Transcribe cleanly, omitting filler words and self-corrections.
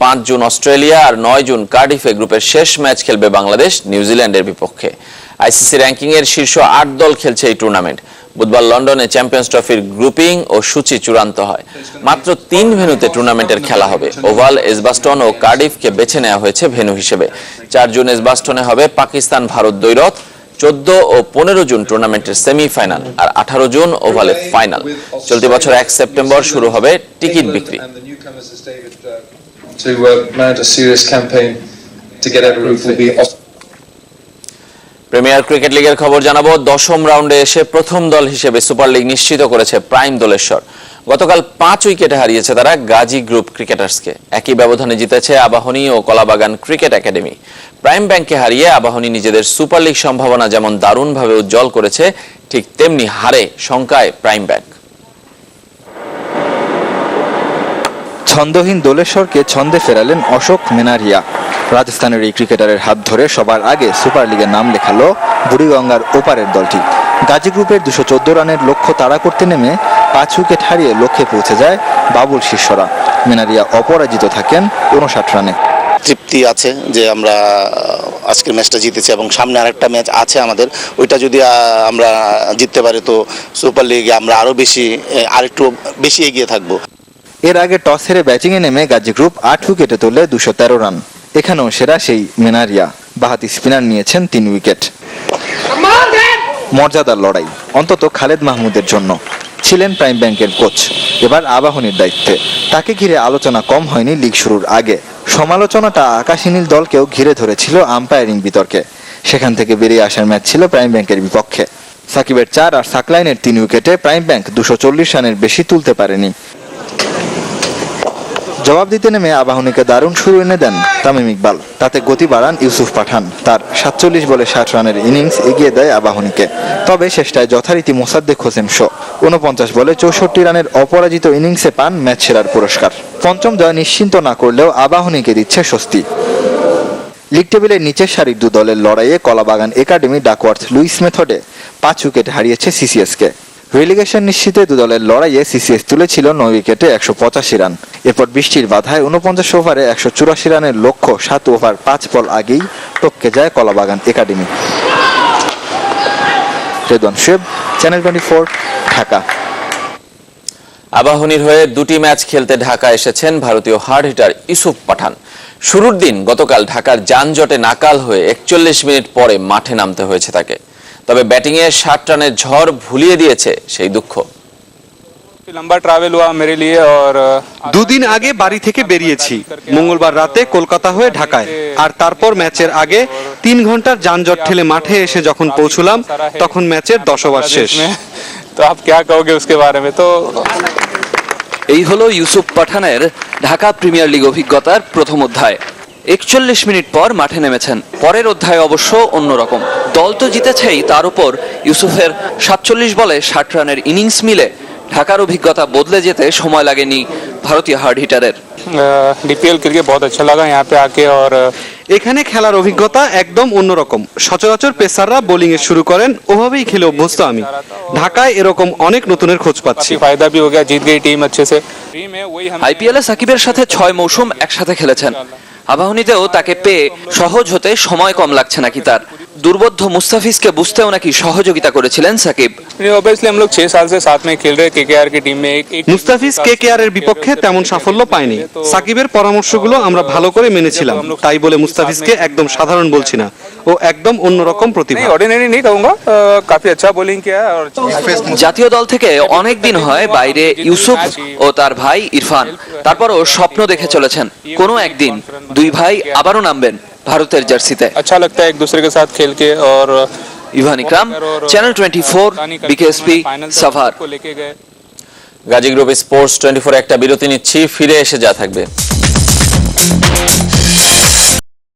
5 June Australia আর 9 June কার্ডিফে গ্রুপের শেষ match খেলবে বাংলাদেশ নিউজিল্যান্ডের বিপক্ষে। আইসিসি র্যাঙ্কিং এর শীর্ষ 8 দল খেলছে এই টুর্নামেন্ট। বুধবার লন্ডনে চ্যাম্পিয়ন্স ট্রফির গ্রুপিং ও সূচি চূড়ান্ত হয়। মাত্র 3 ভেন্যুতে টুর্নামেন্টের খেলা হবে। ওভাল, এজবাস্টন ও কার্ডিফকে বেছে নেওয়া হয়েছে ভেন্যু হিসেবে। 4 জুন এজবাস্টনে হবে পাকিস্তান ভারত দ্বৈরথ, 14 ও 15 জুন টুর্নামেন্টের সেমিফাইনাল আর 18 জুন ওভালে ফাইনাল। চলতি বছর 1 সেপ্টেম্বর শুরু হবে টিকিট বিক্রি। প্রিমিয়ার ক্রিকেট লিগের খবর জানাবো। 10ম রাউন্ডে এসে প্রথম দল হিসেবে সুপার লিগ নিশ্চিত করেছে প্রাইম দোলেশ্বর। গতকাল 5 উইকেটে হারিয়েছে তারা গাজী গ্রুপ ক্রিকেটার্সকে। একই ব্যবধানে জিতেছে আবাহনী ও কলাবাগান ক্রিকেট একাডেমি। প্রাইম ব্যাংককে হারিয়ে আবাহনী নিজেদের সুপার লিগ সম্ভাবনা যেমন দারুণভাবে উজ্জ্বল করেছে, ঠিক তেমনি হারে শঙ্কায় প্রাইম ব্যাংক। ছন্দহীন দোলেশ্বরকে ছন্দে ফেরালেন অশোক মেনারিয়া। রাজস্থানের এই ক্রিকেটারের হাত ধরে সবার আগে সুপার লিগের নাম লেখালো বুড়িগঙ্গার ওপারের দলটি। গাজী গ্রুপের 214 রানের লক্ষ্য তাড়া করতে নেমে 5 উইকেট হারিয়ে লক্ষ্যে পৌঁছে যায় বাবুল শিষ্যরা। মেনারিয়া অপরাজিত থাকেন 59 রানে। তৃপ্তি আছে যে আমরা আজকের ম্যাচটা জিতেছি এবং সামনে আরেকটা ম্যাচ আছে আমাদের, ওইটা যদি আমরা জিততে পারি তো সুপার লিগে আমরা আরেকটু বেশি এগিয়ে থাকবো। এর আগে টস হেরে ব্যাটিংয়ে নেমে গাজী গ্রুপ 8 উইকেটে তোলে 213 রান। এখানেও সেরা সেই মেনারিয়া। বাহাতি স্পিনার নিয়েছেন 3 উইকেট। মর্যাদার লড়াই অন্তত খালেদ মাহমুদের জন্য। ছিলেন প্রাইম ব্যাংকের কোচ, এবার আবাহনীর দায়িত্বে। তাকে ঘিরে আলোচনা কম হয়নি লিগ শুরুর আগে। সমালোচনাটা আকাশী নীল দলকেও ঘিরে ধরেছিল আম্পায়ারিং বিতর্কে। সেখান থেকে বেরিয়ে আসার ম্যাচ ছিল প্রাইম ব্যাংকের বিপক্ষে। সাকিবের 4 আর সাকলাইনের 3 উইকেটে প্রাইম ব্যাংক 240 রানের বেশি তুলতে পারেনি। জবাব দিতে নেমে আবাহনীকে দারুণ শুরু এনে দেন তামিম ইকবাল। তাতে গতি বাড়ান ইউসুফ পাঠান। তার 47 বলে 60 রানের ইনিংস এগিয়ে দেয় আবাহনীকে। তবে শেষটায় যথারীতি মোসাদ্দেক হোসেন শো 49 বলে 64 রানের অপরাজিত ইনিংসে পান ম্যাচ সেরার পুরস্কার। পঞ্চম জয় নিশ্চিন্ত না করলেও আবাহনীকে দিচ্ছে স্বস্তি। লিগ টেবিলের নিচের সারির 2 দলের লড়াইয়ে কলাবাগান একাডেমি ডাকওয়ার্থ লুইস মেথডে 5 উইকেট হারিয়েছে সিসিএসকে। রেলিগেশন নিশ্চিতে 2 দলের লড়াইয়ে সিসিএস তুলেছিল 9 উইকেটে 185 রান। এরপর বৃষ্টির বাধায় 49 ওভারে 184 রানের লক্ষ্য 7 ওভার 5 বল আগেই টপকে যায় কলাবাগান একাডেমি। রেদওয়ান শুয়েব, চ্যানেল 24, ঢাকা। আবাহনীর হয়ে 2টি ম্যাচ খেলতে ঢাকা এসেছেন ভারতীয় হার্ড হিটার ইউসুফ পাঠান। শুরুর দিন গতকাল ঢাকার যানজটে নাকাল হয়ে 41 মিনিট পরে মাঠে নামতে হয়েছে তাকে। তবে ব্যাটিংয়ে 60 রানের ঝড় ভুলিয়ে দিয়েছে সেই দুঃখ। দুদিন আগে বাড়ি থেকে বেরিয়েছি, মঙ্গলবার রাতে কলকাতা হয়ে ঢাকায়। আর তারপর ম্যাচের আগে 3 ঘন্টার যানজট ঠেলে মাঠে এসে যখন পৌঁছলাম তখন ম্যাচের 10 ওভার শেষ। এই হলো ইউসুফ পাঠানের ঢাকা প্রিমিয়ার লিগ অভিজ্ঞতার প্রথম অধ্যায়। 41 মিনিট পর মাঠে নেমেছেন। পরের অধ্যায় অবশ্য অন্যরকম। দল তো জিতেছেই, তার উপর ইউসুফের 47 বলে 60 রানের ইনিংস মিলে ঢাকার অভিজ্ঞতা বদলে যেতে সময় লাগেনি ভারতীয় হার্ড হিটারের। ডিপিএল ক্রিকেট বহুত আচ্ছা লাগা यहाँ पे आके और এখানে খেলার অভিজ্ঞতা একদম অন্যরকম। সচরাচর পেসাররা বোলিং এ শুরু করেন, ওভাবেই খেলে অভ্যস্ত আমি। ঢাকায় এরকম অনেক নতুনের খোঁজ পাচ্ছি। फायदा भी हो गया, जीत गई टीम अच्छे से। আইপিএলে সাকিবের সাথে 6 মৌসুম একসাথে খেলেছেন। আবাহনীতেও তাকে পেয়ে সহজ হতে সময় কম লাগছে নাকি তার। দুর্বোধ্য মুস্তাফিজকে বুঝতেও নাকি সহযোগিতা করেছিলেন সাকিব। ऑब्वियसली हम लोग 6 साल से साथ में खेल रहे केकेआर की टीम में। মুস্তাফিজ কেকেআর এর বিপক্ষে তেমন সাফল্য পায়নি। সাকিবের পরামর্শগুলো আমরা ভালো করে মেনেছিলাম, তাই বলে মুস্তাফিজকে একদম সাধারণ বলছি না। ও একদম অন্যরকম প্রতিভা। ऑर्डिनरी नहीं कहूंगा, काफी अच्छा बॉलिंग किया है। और জাতীয় দল থেকে অনেক দিন হয় বাইরে ইউসুফ ও তার ভাই ইরফান। তারপরও স্বপ্ন দেখে চলেছেন কোনো একদিন 2 ভাই আবারও নামবেন ভারতের জার্সিতে। अच्छा लगता है एक दूसरे के साथ खेल के। और Evan Ikram, channel 24, BKSP, Savar. Gazi group sports 24 একটা বিরতি নিচ্ছি, ফিরে এসে যা থাকবে।